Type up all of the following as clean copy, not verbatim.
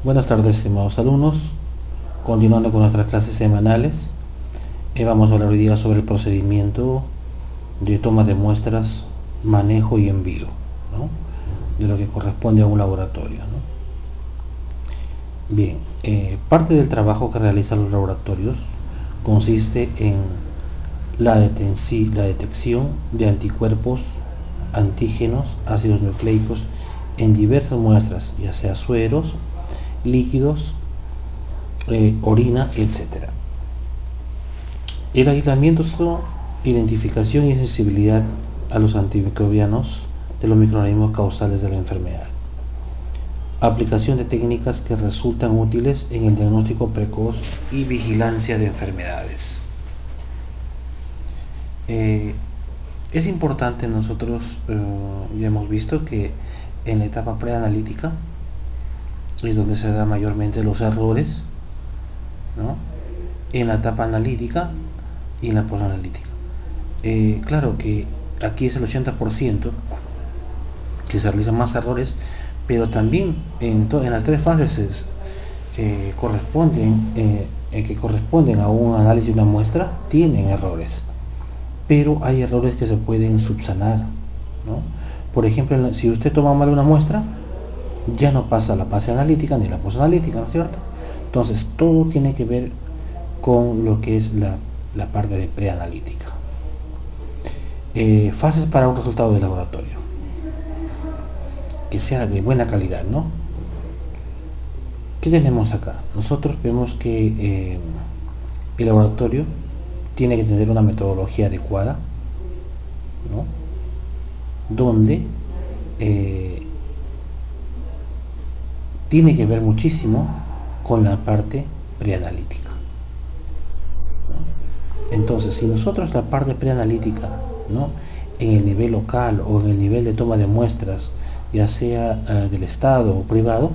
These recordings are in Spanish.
Buenas tardes, estimados alumnos. Continuando con nuestras clases semanales, vamos a hablar hoy día sobre el procedimiento de toma de muestras, manejo y envío, ¿no?, de lo que corresponde a un laboratorio, ¿no? Bien, parte del trabajo que realizan los laboratorios consiste en la detección de anticuerpos, antígenos, ácidos nucleicos en diversas muestras, ya sea sueros, líquidos, orina, etc. El aislamiento es la identificación y sensibilidad a los antimicrobianos de los microorganismos causales de la enfermedad. Aplicación de técnicas que resultan útiles en el diagnóstico precoz y vigilancia de enfermedades. Es importante, nosotros ya hemos visto que en la etapa preanalítica es donde se dan mayormente los errores, ¿no?, en la etapa analítica y en la posanalítica. Claro que aquí es el 80% que se realizan más errores, pero también en las tres fases que corresponden a un análisis de una muestra tienen errores, pero hay errores que se pueden subsanar, ¿no? Por ejemplo, si usted toma mal una muestra, ya no pasa la fase analítica ni la posanalítica, ¿no es cierto? Entonces todo tiene que ver con lo que es la parte de preanalítica. Fases para un resultado de laboratorio que sea de buena calidad, ¿no? ¿Qué tenemos acá? Nosotros vemos que el laboratorio tiene que tener una metodología adecuada, ¿no?, donde tiene que ver muchísimo con la parte preanalítica, ¿no? Entonces, si nosotros la parte preanalítica, ¿no?, en el nivel local o en el nivel de toma de muestras, ya sea del Estado o privado,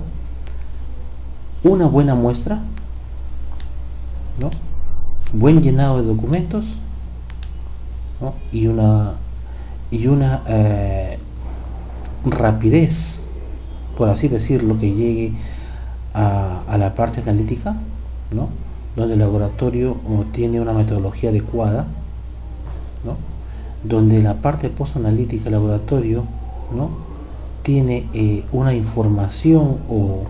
una buena muestra, ¿no?, buen llenado de documentos, ¿no?, y una rapidez, por así decirlo, que llegue a la parte analítica, ¿no?, donde el laboratorio tiene una metodología adecuada, ¿no?, donde la parte postanalítica el laboratorio, ¿no?, tiene una información o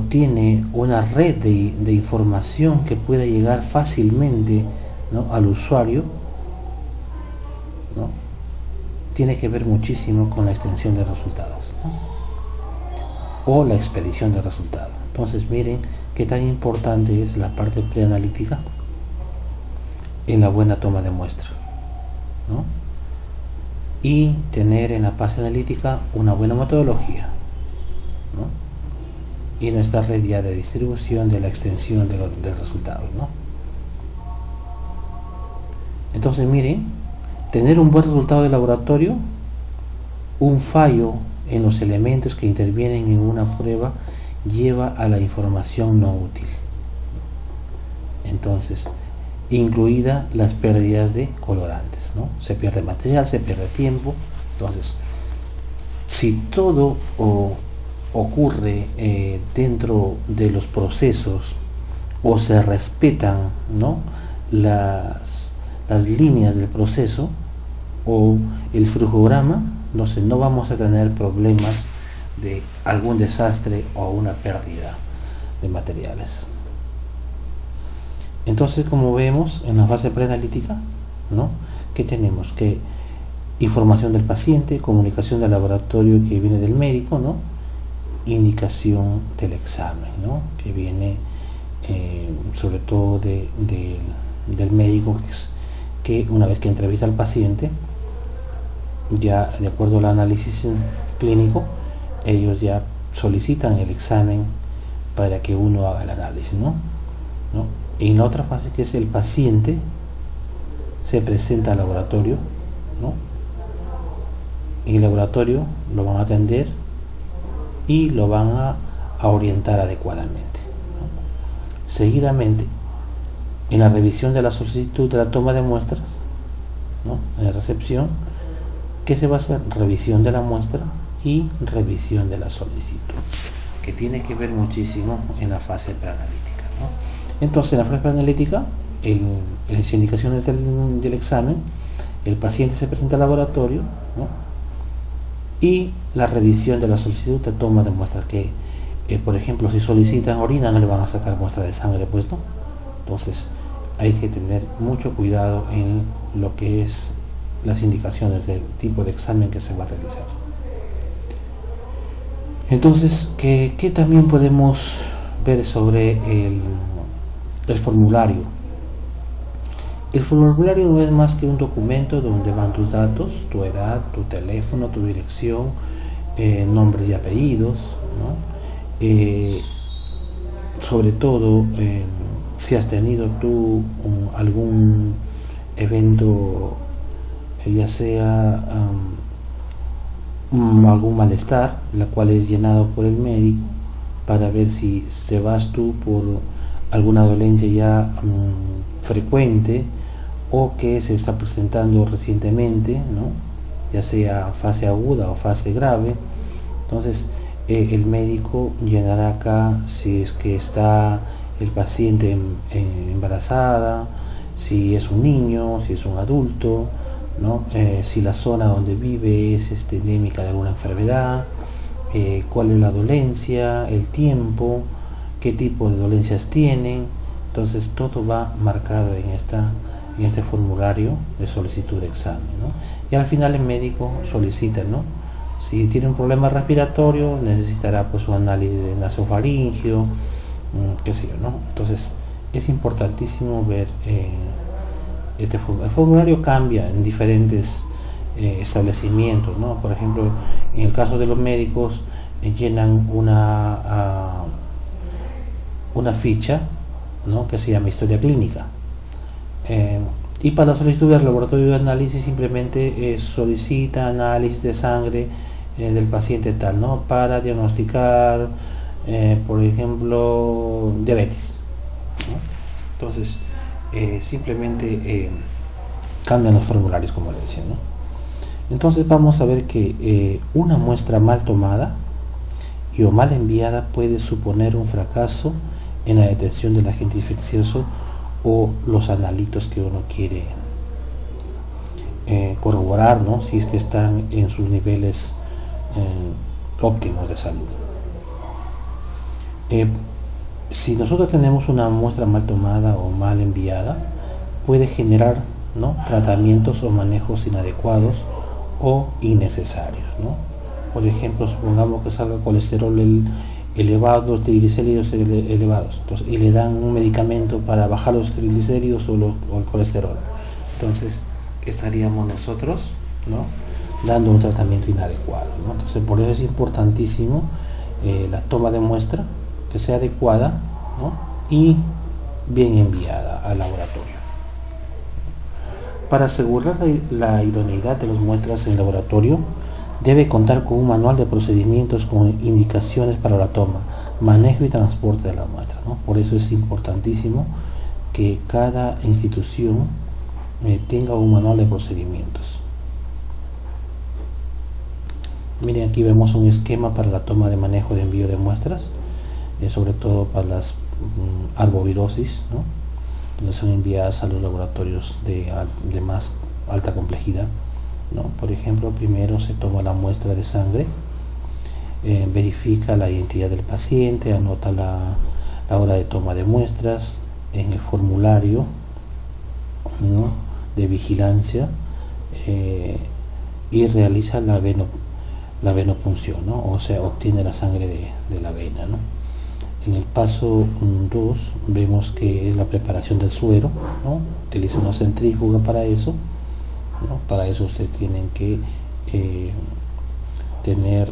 tiene una red de información que pueda llegar fácilmente, ¿no?, al usuario, ¿no?, tiene que ver muchísimo con la extensión de resultados, ¿no?, o la expedición de resultados. Entonces miren qué tan importante es la parte preanalítica en la buena toma de muestra, ¿no?, y tener en la fase analítica una buena metodología, ¿no?, y nuestra red ya de distribución de la extensión de los resultados, ¿no? Entonces miren, tener un buen resultado de laboratorio, un fallo en los elementos que intervienen en una prueba lleva a la información no útil, entonces incluida las pérdidas de colorantes, ¿no? Se pierde material, se pierde tiempo. Entonces, si todo ocurre dentro de los procesos o se respetan, ¿no?, las líneas del proceso o el flujograma, entonces no vamos a tener problemas de algún desastre o una pérdida de materiales. Entonces, como vemos en la fase preanalítica, ¿no?, que tenemos que información del paciente, comunicación del laboratorio que viene del médico, ¿no?, indicación del examen, ¿no?, que viene sobre todo del médico, que una vez que entrevista al paciente, ya de acuerdo al análisis clínico, ellos ya solicitan el examen para que uno haga el análisis, ¿no? En la otra fase, que es el paciente, se presenta al laboratorio, ¿no?, en el laboratorio lo van a atender y lo van a orientar adecuadamente, ¿no? Seguidamente, en la revisión de la solicitud de la toma de muestras, ¿no?, en la recepción, ¿qué se va a hacer? Revisión de la muestra y revisión de la solicitud. que tiene que ver muchísimo en la fase preanalítica, ¿no? Entonces, en la fase preanalítica, en las indicaciones del examen, el paciente se presenta al laboratorio, ¿no? Y la revisión de la solicitud de toma de muestras que, por ejemplo, si solicitan orina, no le van a sacar muestra de sangre, pues no. Entonces, hay que tener mucho cuidado en lo que es las indicaciones del tipo de examen que se va a realizar. Entonces, ¿qué también podemos ver sobre el formulario? El formulario no es más que un documento donde van tus datos, tu edad, tu teléfono, tu dirección, nombres y apellidos, ¿no? Sobre todo, si has tenido tú algún evento, ya sea algún malestar, la cual es llenado por el médico para ver si te vas tú por alguna dolencia ya frecuente o que se está presentando recientemente, ¿no? Ya sea fase aguda o fase grave. Entonces el médico llenará acá si es que está el paciente embarazada, si es un niño, si es un adulto, ¿no? Si la zona donde vive es endémica de alguna enfermedad, cuál es la dolencia, el tiempo, qué tipo de dolencias tienen. Entonces todo va marcado en este formulario de solicitud de examen, ¿no? Y al final el médico solicita, ¿no? Si tiene un problema respiratorio, necesitará pues un análisis de nasofaringio, qué sé yo, ¿no? Entonces es importantísimo ver el formulario cambia en diferentes establecimientos, ¿no? Por ejemplo, en el caso de los médicos llenan una ficha, ¿no? Que se llama historia clínica, y para la solicitud del laboratorio de análisis simplemente solicita análisis de sangre del paciente tal, ¿no? Para diagnosticar por ejemplo diabetes, ¿no? Entonces simplemente cambian los formularios, como le decía, ¿no? Entonces vamos a ver que una muestra mal tomada y o mal enviada puede suponer un fracaso en la detección del agente infeccioso o los analitos que uno quiere corroborar, ¿no? Si es que están en sus niveles óptimos de salud. Si nosotros tenemos una muestra mal tomada o mal enviada, puede generar, ¿no? tratamientos o manejos inadecuados o innecesarios, ¿no? Por ejemplo, supongamos que salga colesterol elevado, triglicéridos elevados, entonces, y le dan un medicamento para bajar los triglicéridos o el colesterol. Entonces estaríamos nosotros, ¿no? dando un tratamiento inadecuado, ¿no? Entonces por eso es importantísimo la toma de muestra que sea adecuada, ¿no? y bien enviada al laboratorio. Para asegurar la idoneidad de las muestras en laboratorio, debe contar con un manual de procedimientos con indicaciones para la toma, manejo y transporte de la muestra, ¿no? Por eso es importantísimo que cada institución tenga un manual de procedimientos. Miren, aquí vemos un esquema para la toma de manejo de envío de muestras, sobre todo para las arbovirosis, ¿no? donde son enviadas a los laboratorios de más alta complejidad, ¿no? Por ejemplo, primero se toma la muestra de sangre, verifica la identidad del paciente, anota la hora de toma de muestras en el formulario, ¿no? de vigilancia, y realiza la venopunción, ¿no? O sea, obtiene la sangre de la vena, ¿no? En el paso 2 vemos que es la preparación del suero, ¿no? Utiliza una centrífuga para eso, ¿no? Para eso ustedes tienen que tener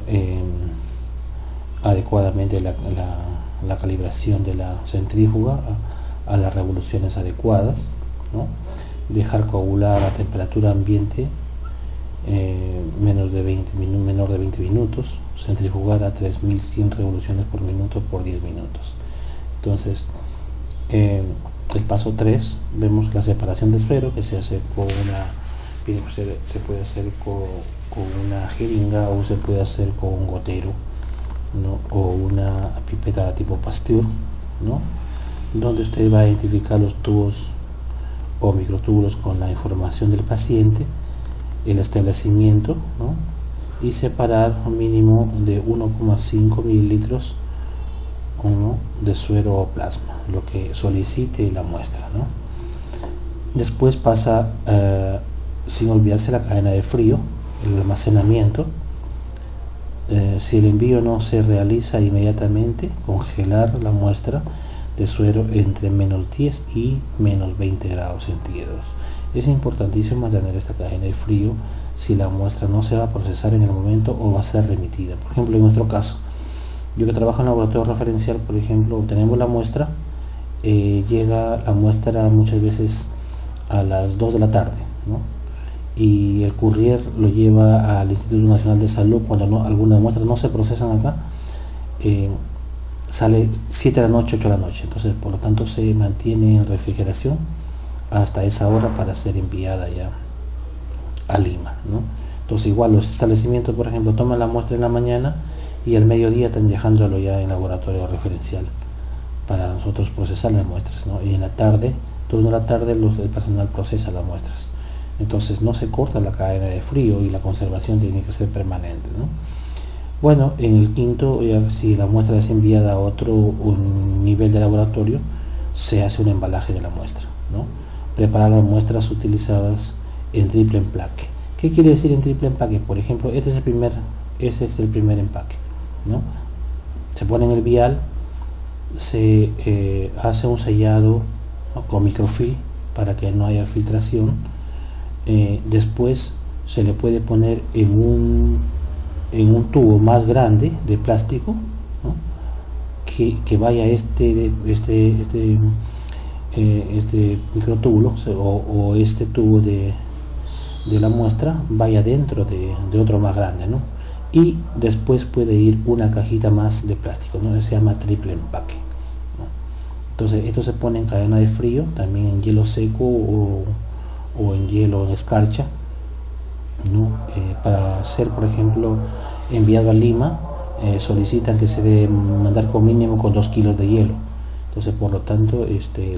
adecuadamente la calibración de la centrífuga a las revoluciones adecuadas, ¿no? Dejar coagular a temperatura ambiente menor de 20 minutos, centrifugar a 3100 revoluciones por minuto por 10 minutos. Entonces el paso 3 vemos la separación del suero, que se hace con se puede hacer con una jeringa o se puede hacer con un gotero, ¿no? O una pipeta tipo Pasteur, ¿no? Donde usted va a identificar los tubos o microtúbulos con la información del paciente, el establecimiento, ¿no? Y separar un mínimo de 1,5 mililitros, ¿no?, de suero o plasma, lo que solicite la muestra, ¿no? Después pasa, sin olvidarse, la cadena de frío, el almacenamiento. Si el envío no se realiza inmediatamente, congelar la muestra de suero entre -10 y -20 grados centígrados. Es importantísimo mantener esta cadena de frío si la muestra no se va a procesar en el momento o va a ser remitida. Por ejemplo, en nuestro caso, yo que trabajo en laboratorio referencial, por ejemplo, obtenemos la muestra, llega la muestra muchas veces a las 2 de la tarde, ¿no? Y el courier lo lleva al Instituto Nacional de Salud cuando algunas muestras no se procesan acá, sale 7 de la noche, 8 de la noche, entonces por lo tanto se mantiene en refrigeración hasta esa hora para ser enviada ya a Lima, ¿no? Entonces igual los establecimientos, por ejemplo, toman la muestra en la mañana y al mediodía están dejándolo ya en laboratorio referencial para nosotros procesar las muestras, ¿no? Y en la tarde, turno de la tarde, el personal procesa las muestras. Entonces no se corta la cadena de frío y la conservación tiene que ser permanente, ¿no? Bueno, en el quinto, ya si la muestra es enviada a otro nivel de laboratorio, se hace un embalaje de la muestra, ¿no? Preparar las muestras utilizadas en triple empaque. ¿Qué quiere decir en triple empaque? Por ejemplo, este es el primer empaque, ¿no? Se pone en el vial, se hace un sellado, ¿no?, con microfilm para que no haya filtración. Después se le puede poner en un tubo más grande de plástico, ¿no?, que vaya este microtúbulo o este tubo de la muestra vaya dentro de otro más grande, ¿no? Y después puede ir una cajita más de plástico, ¿no? Se llama triple empaque, ¿no? Entonces esto se pone en cadena de frío, también en hielo seco o en hielo en escarcha, ¿no? Para ser, por ejemplo, enviado a Lima, solicitan que se debe mandar con mínimo con 2 kilos de hielo. Entonces, por lo tanto,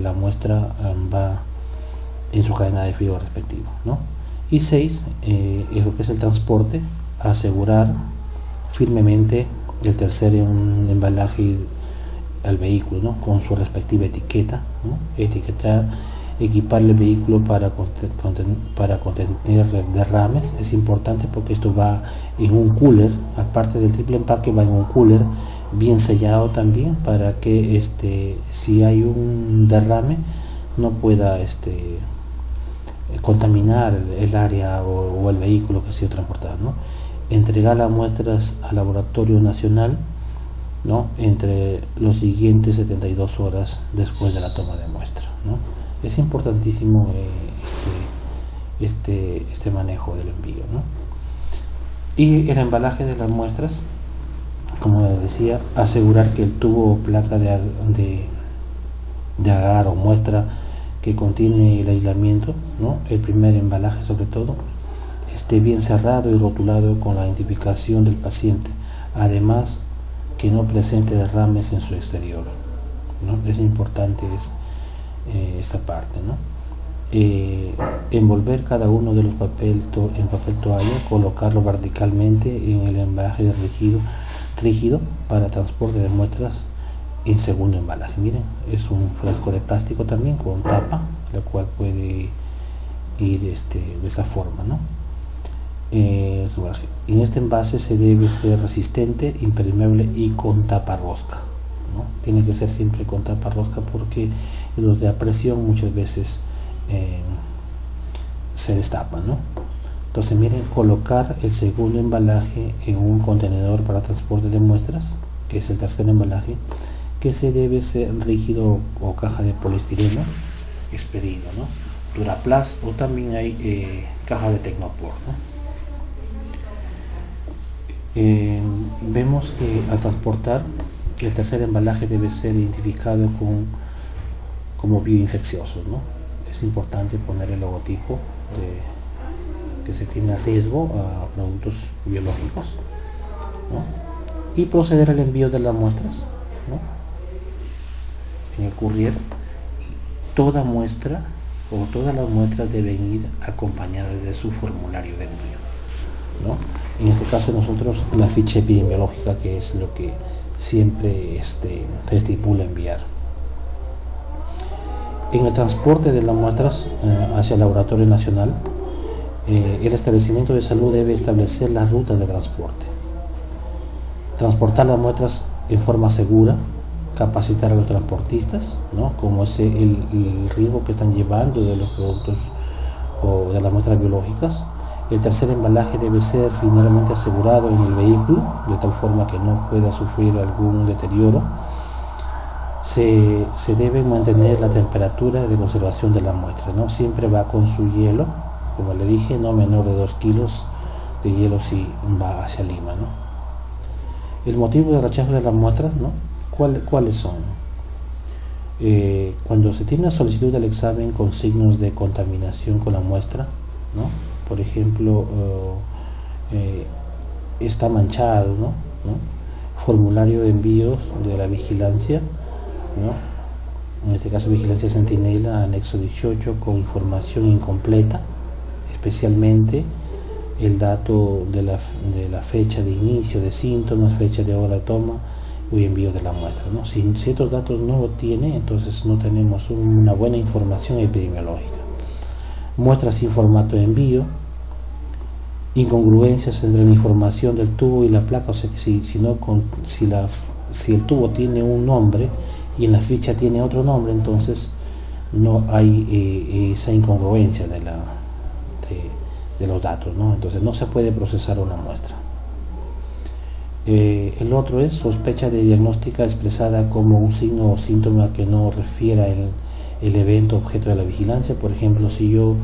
la muestra va en su cadena de frío respectivo, ¿no? Y 6 es lo que es el transporte, asegurar firmemente el tercer embalaje al vehículo, ¿no?, con su respectiva etiqueta, ¿no? Etiquetar, equipar el vehículo para contener derrames. Es importante porque esto va en un cooler, aparte del triple empaque va en un cooler bien sellado también, para que si hay un derrame no pueda contaminar el área o el vehículo que ha sido transportado, ¿no? Entregar las muestras al laboratorio nacional, ¿no?, entre los siguientes 72 horas después de la toma de muestra, ¿no? Es importantísimo este manejo del envío, ¿no? Y el embalaje de las muestras, como les decía, asegurar que el tubo o placa de agar o muestra que contiene el aislamiento, ¿no?, el primer embalaje sobre todo, esté bien cerrado y rotulado con la identificación del paciente, además que no presente derrames en su exterior, ¿no? Es importante esta parte, ¿no? Envolver cada uno de los en papel toalla, colocarlo verticalmente en el embalaje rígido para transporte de muestras en segundo embalaje. Miren, es un frasco de plástico también con tapa, la cual puede ir de esta forma, ¿no? En este envase se debe ser resistente, impermeable y con tapa rosca, ¿no? Tiene que ser siempre con tapa rosca porque los de a presión muchas veces se destapan, ¿no? Entonces miren, colocar el segundo embalaje en un contenedor para transporte de muestras, que es el tercer embalaje, que se debe ser rígido o caja de poliestireno expedido, ¿no? Duraplast, o también hay caja de Tecnopor, ¿no? Vemos que al transportar el tercer embalaje debe ser identificado como bioinfeccioso, ¿no? Es importante poner el logotipo que se tiene riesgo a productos biológicos, ¿no? y proceder al envío de las muestras, ¿no?, en el courier. Toda muestra o todas las muestras deben ir acompañadas de su formulario de envío, ¿no? En este caso nosotros la ficha epidemiológica, que es lo que siempre se estipula enviar. En el transporte de las muestras hacia el laboratorio nacional, el establecimiento de salud debe establecer las rutas de transporte, transportar las muestras en forma segura, capacitar a los transportistas, ¿no?, como es el riesgo que están llevando de los productos o de las muestras biológicas. El tercer embalaje debe ser finalmente asegurado en el vehículo, de tal forma que no pueda sufrir algún deterioro. Se debe mantener la temperatura de conservación de la muestra, ¿no? Siempre va con su hielo, como le dije, no menor de 2 kilos de hielo si va hacia Lima, ¿no? El motivo de rechazo de las muestras, ¿no?, ¿cuáles son? Cuando se tiene una solicitud del examen con signos de contaminación con la muestra, ¿no?, por ejemplo, está manchado, ¿no?, formulario de envíos de la vigilancia, ¿no?, en este caso vigilancia centinela, anexo 18, con información incompleta, especialmente el dato de la fecha de inicio de síntomas, fecha de hora de toma y envío de la muestra, ¿no? Si estos datos no lo tiene, entonces no tenemos una buena información epidemiológica. Muestras sin formato de envío, incongruencias entre la información del tubo y la placa, o sea que si el tubo tiene un nombre y en la ficha tiene otro nombre, entonces no hay esa incongruencia de los datos, ¿no? Entonces no se puede procesar una muestra. El otro es sospecha de diagnóstica expresada como un signo o síntoma que no refiera el evento objeto de la vigilancia. Por ejemplo, si yo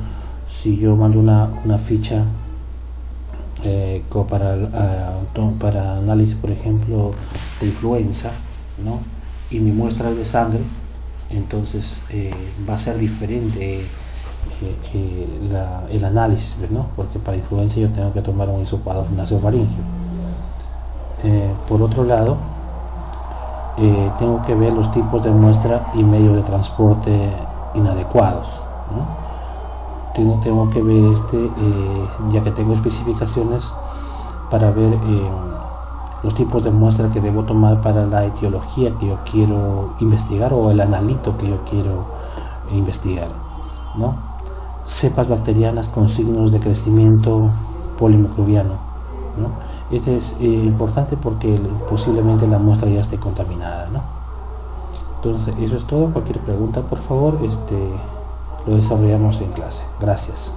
mando una ficha para análisis, por ejemplo, de influenza, ¿no?, y mi muestra es de sangre, entonces va a ser diferente el análisis, ¿no?, porque para influenza yo tengo que tomar un hisopado nasofaríngeo. Por otro lado, tengo que ver los tipos de muestra y medios de transporte inadecuados, ¿no? Tengo que ver ya que tengo especificaciones para ver los tipos de muestra que debo tomar para la etiología que yo quiero investigar o el analito que yo quiero investigar, ¿no? Cepas bacterianas con signos de crecimiento polimicrobiano, ¿no? Este es importante porque posiblemente la muestra ya esté contaminada, ¿no? Entonces eso es todo. Cualquier pregunta, por favor, lo desarrollamos en clase. Gracias.